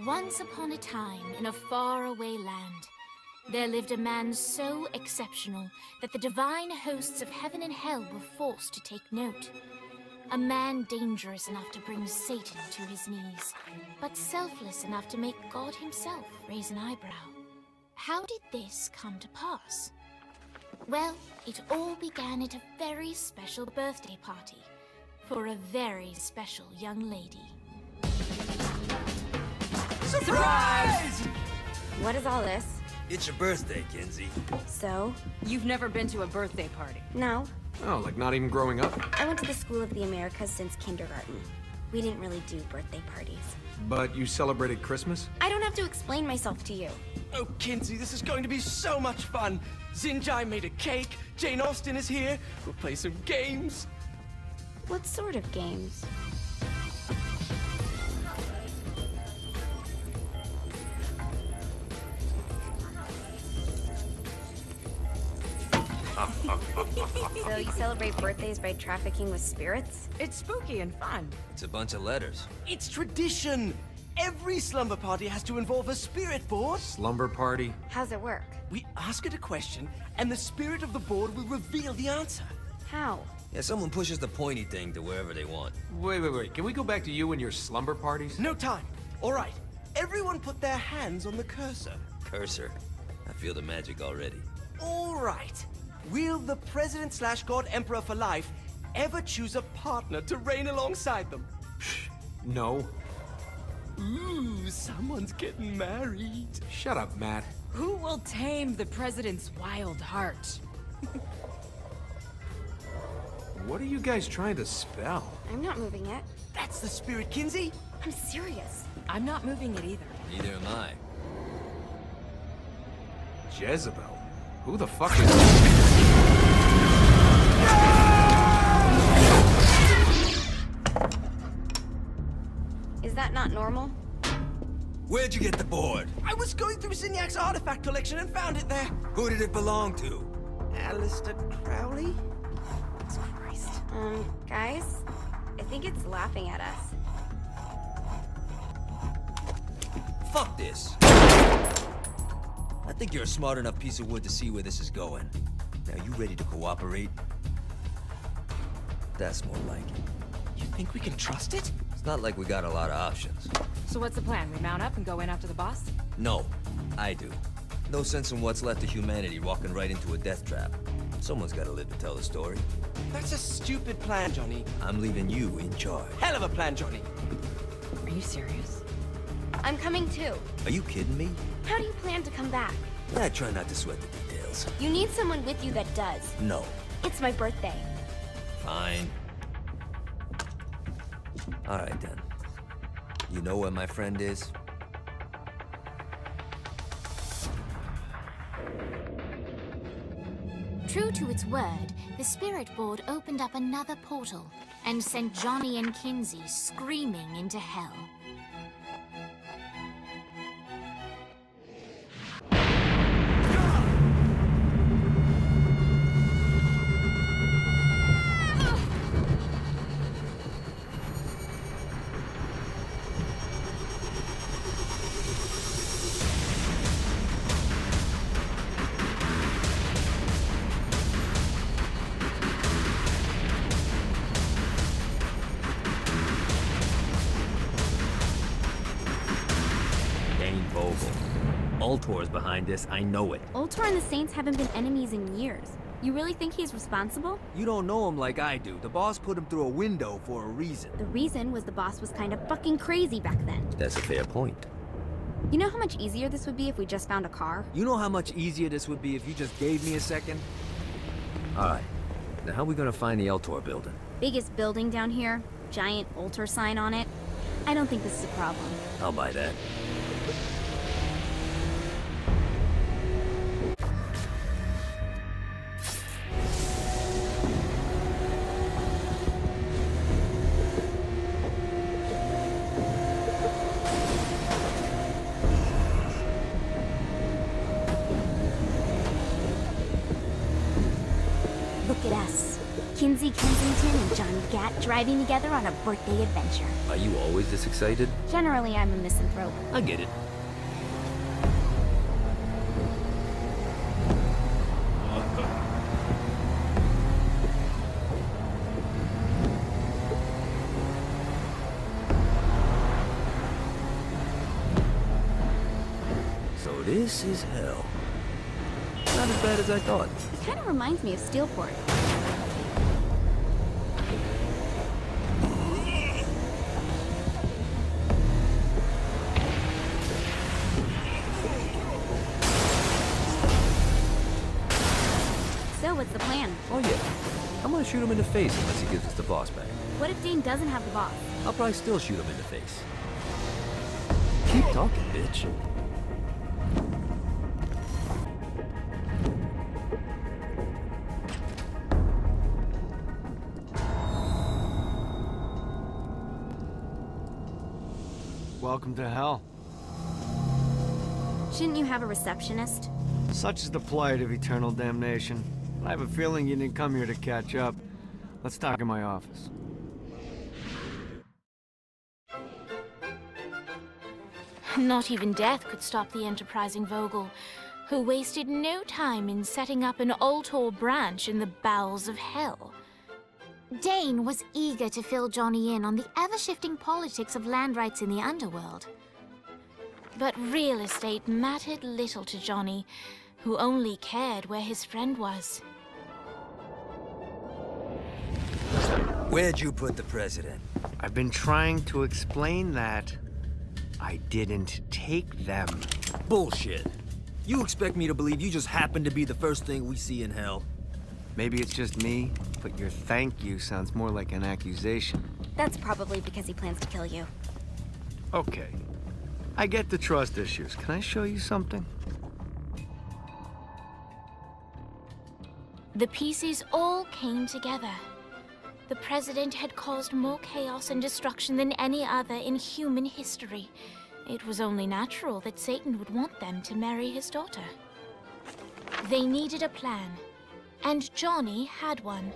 Once upon a time, in a faraway land, there lived a man so exceptional that the divine hosts of heaven and hell were forced to take note. A man dangerous enough to bring Satan to his knees, but selfless enough to make God himself raise an eyebrow. How did this come to pass? Well, it all began at a very special birthday party for a very special young lady. Surprise! What is all this? It's your birthday, Kinsey. So? You've never been to a birthday party. No. Oh, like not even growing up? I went to the School of the Americas since kindergarten. We didn't really do birthday parties. But you celebrated Christmas? I don't have to explain myself to you. Oh, Kinsey, this is going to be so much fun. Zinjai made a cake, Jane Austen is here, we'll play some games. What sort of games? So you celebrate birthdays by trafficking with spirits? It's spooky and fun. It's a bunch of letters. It's tradition. Every slumber party has to involve a spirit board. Slumber party? How's it work? We ask it a question, and the spirit of the board will reveal the answer. How? Yeah, someone pushes the pointy thing to wherever they want. Wait. Can we go back to you and your slumber parties? No time. All right. Everyone put their hands on the cursor. Cursor. I feel the magic already. All right. Will the President/God Emperor for life ever choose a partner to reign alongside them? No. Ooh, someone's getting married. Shut up, Matt. Who will tame the president's wild heart? What are you guys trying to spell? I'm not moving it. That's the spirit, Kinsey. I'm serious. I'm not moving it either. Neither am I. Jezebel? Who the fuck is... Is that not normal? Where'd you get the board? I was going through Signac's artifact collection and found it there. Who did it belong to? Alistair Crowley? Christ. Guys? I think it's laughing at us. Fuck this. I think you're a smart enough piece of wood to see where this is going. Now, you ready to cooperate? That's more like it. You think we can trust it? It's not like we got a lot of options. So what's the plan? We mount up and go in after the boss? No, I do. No sense in what's left of humanity walking right into a death trap. Someone's gotta live to tell the story. That's a stupid plan, Johnny. I'm leaving you in charge. Hell of a plan, Johnny. Are you serious? I'm coming too. Are you kidding me? How do you plan to come back? I try not to sweat the details. You need someone with you that does. No. It's my birthday. Fine. Alright then. You know where my friend is? True to its word, the spirit board opened up another portal and sent Johnny and Kinsey screaming into hell. Ultor's behind this, I know it. Ultor and the Saints haven't been enemies in years. You really think he's responsible? You don't know him like I do. The boss put him through a window for a reason. The reason was the boss was kind of fucking crazy back then. That's a fair point. You know how much easier this would be if we just found a car? You know how much easier this would be if you just gave me a second? Alright. Now how are we gonna find the Ultor building? Biggest building down here, giant Ultor sign on it. I don't think this is a problem. I'll buy that. Look at us. Kinsey Kensington and Johnny Gat driving together on a birthday adventure. Are you always this excited? Generally, I'm a misanthrope. I get it. So this is hell. Not as bad as I thought. It kind of reminds me of Steelport. So, what's the plan? Oh yeah. I'm gonna shoot him in the face unless he gives us the boss back. What if Dane doesn't have the boss? I'll probably still shoot him in the face. Keep talking, bitch. Welcome to hell. Shouldn't you have a receptionist? Such is the plight of eternal damnation. I have a feeling you didn't come here to catch up. Let's talk in my office. Not even death could stop the enterprising Vogel, who wasted no time in setting up an Ultor branch in the bowels of hell. Dane was eager to fill Johnny in on the ever-shifting politics of land rights in the underworld. But real estate mattered little to Johnny, who only cared where his friend was. Where'd you put the president? I've been trying to explain that. I didn't take them. Bullshit. You expect me to believe you just happened to be the first thing we see in hell? Maybe it's just me, but your thank you sounds more like an accusation. That's probably because he plans to kill you. Okay. I get the trust issues. Can I show you something? The pieces all came together. The president had caused more chaos and destruction than any other in human history. It was only natural that Satan would want them to marry his daughter. They needed a plan, and Johnny had one.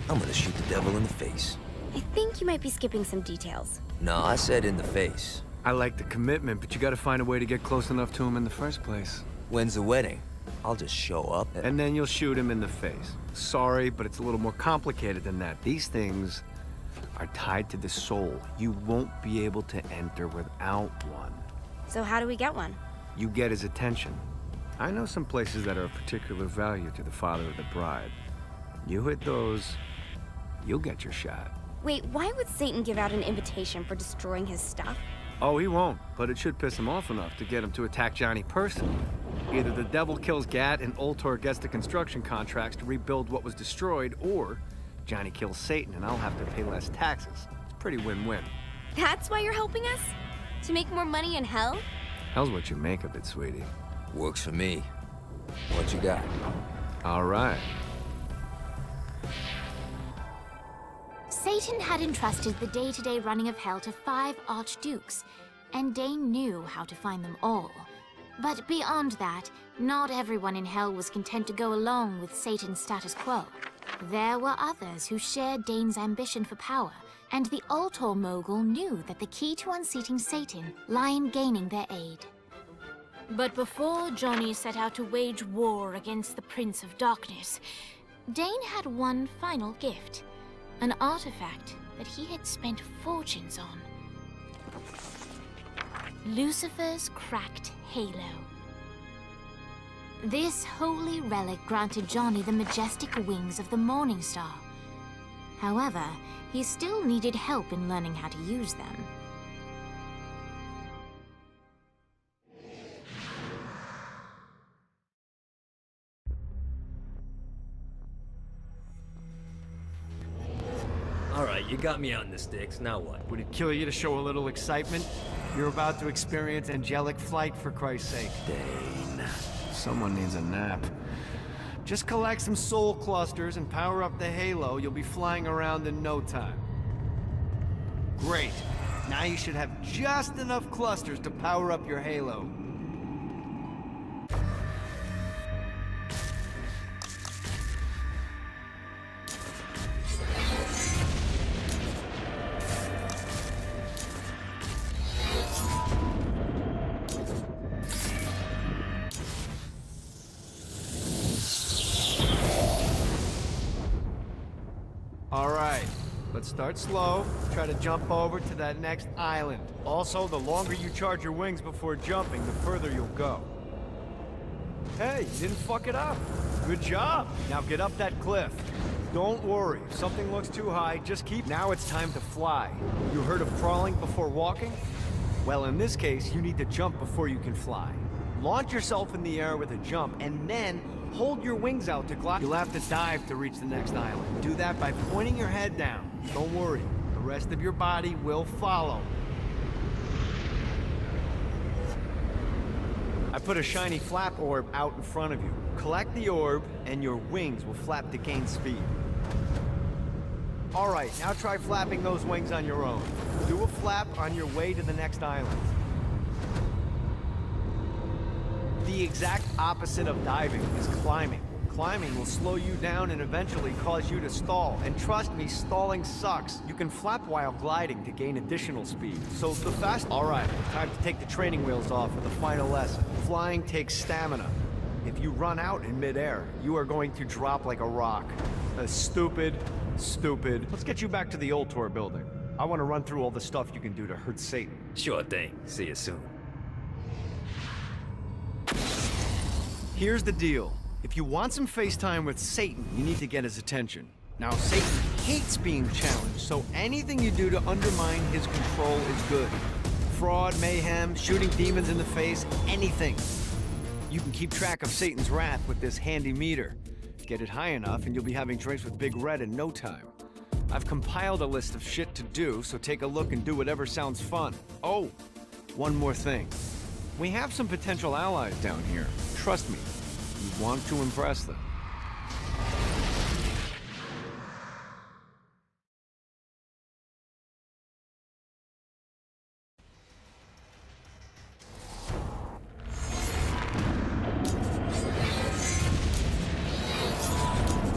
I'm gonna shoot the devil in the face. I think you might be skipping some details. No, I said in the face. I like the commitment, but you gotta find a way to get close enough to him in the first place. When's the wedding? I'll just show up And then you'll shoot him in the face. Sorry, but it's a little more complicated than that. These things are tied to the soul. You won't be able to enter without one. So how do we get one? You get his attention. I know some places that are of particular value to the father of the bride. You hit those, you'll get your shot. Wait, why would Satan give out an invitation for destroying his stuff? Oh, he won't, but it should piss him off enough to get him to attack Johnny personally. Either the devil kills Gat and Ultor gets the construction contracts to rebuild what was destroyed, or Johnny kills Satan and I'll have to pay less taxes. It's pretty win-win. That's why you're helping us? To make more money in hell? Hell's what you make of it, sweetie. Works for me. What you got? All right. Satan had entrusted the day-to-day running of hell to 5 archdukes, and Dane knew how to find them all. But beyond that, not everyone in hell was content to go along with Satan's status quo. There were others who shared Dane's ambition for power, and the Ultor mogul knew that the key to unseating Satan lay in gaining their aid. But before Johnny set out to wage war against the Prince of Darkness, Dane had one final gift, an artifact that he had spent fortunes on. Lucifer's cracked halo. This holy relic granted Johnny the majestic wings of the Morning Star. However, he still needed help in learning how to use them. All right, you got me out in the sticks. Now what? Would it kill you to show a little excitement? You're about to experience angelic flight, for Christ's sake. Dane. Someone needs a nap. Just collect some soul clusters and power up the halo. You'll be flying around in no time. Great. Now you should have just enough clusters to power up your halo. Start slow. Try to jump over to that next island. Also, the longer you charge your wings before jumping, the further you'll go. Hey, you didn't fuck it up. Good job. Now get up that cliff. Don't worry. If something looks too high, just keep... Now it's time to fly. You heard of crawling before walking? Well, in this case, you need to jump before you can fly. Launch yourself in the air with a jump, and then hold your wings out to glide. You'll have to dive to reach the next island. Do that by pointing your head down. Don't worry. The rest of your body will follow. I put a shiny flap orb out in front of you. Collect the orb, and your wings will flap to gain speed. All right, now try flapping those wings on your own. Do a flap on your way to the next island. The exact opposite of diving is climbing. Climbing will slow you down and eventually cause you to stall. And trust me, stalling sucks. You can flap while gliding to gain additional speed. So the fast... All right, time to take the training wheels off for the final lesson. Flying takes stamina. If you run out in midair, you are going to drop like a rock. Stupid. Let's get you back to the old tour building. I want to run through all the stuff you can do to hurt Satan. Sure thing. See you soon. Here's the deal. If you want some FaceTime with Satan, you need to get his attention. Now, Satan hates being challenged, so anything you do to undermine his control is good. Fraud, mayhem, shooting demons in the face, anything. You can keep track of Satan's wrath with this handy meter. Get it high enough and you'll be having drinks with Big Red in no time. I've compiled a list of shit to do, so take a look and do whatever sounds fun. Oh, one more thing. We have some potential allies down here. Trust me, you want to impress them.